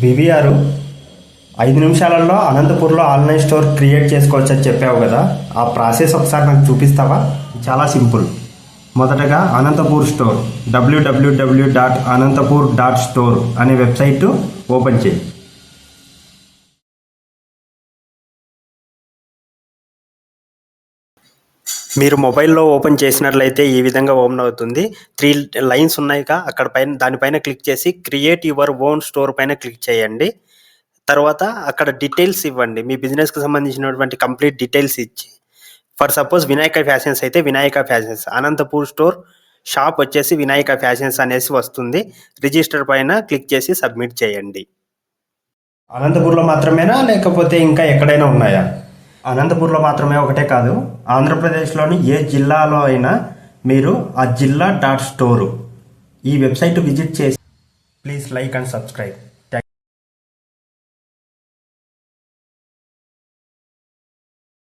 VVR 5 నిమిషాలలో అనంతపూర్లో online store create చేసుకోవచ్చు అని చెప్పావు కదా, ఆ ప్రాసెస్ ఒకసారి నాకు చూపిస్తావా? చాలా సింపుల్. మొదటగా అనంతపూర్ స్టోర్ www.anantapur.store అనే వెబ్సైట్ ఓపెన్ చేయి. మీరు మొబైల్లో ఓపెన్ చేసినట్లయితే ఈ విధంగా ఓపెన్ అవుతుంది. 3 లైన్స్ ఉన్నాయిగా, అక్కడ పైన దానిపైన క్లిక్ చేసి క్రియేట్ యువర్ ఓన్ స్టోర్ పైన క్లిక్ చేయండి. తర్వాత అక్కడ డీటెయిల్స్ ఇవ్వండి, మీ బిజినెస్కి సంబంధించినటువంటి కంప్లీట్ డీటెయిల్స్ ఇచ్చి, ఫర్ సపోజ్ వినాయక ఫ్యాషన్స్ అయితే Vinayaka fashions, Anantapur store shop వచ్చేసి వినాయక ఫ్యాషన్స్ అనేసి వస్తుంది. రిజిస్టర్ పైన క్లిక్ చేసి సబ్మిట్ చేయండి. అనంతపూర్లో మాత్రమేనా లేకపోతే ఇంకా ఎక్కడైనా ఉన్నాయా? అనంతపూర్లో మాత్రమే ఒకటే కాదు, ఆంధ్రప్రదేశ్లోని ఏ జిల్లాలో అయినా మీరు ఆ జిల్లా .స్టోర్ ఈ వెబ్సైట్ విజిట్ చేసి ప్లీజ్ లైక్ అండ్ సబ్స్క్రైబ్.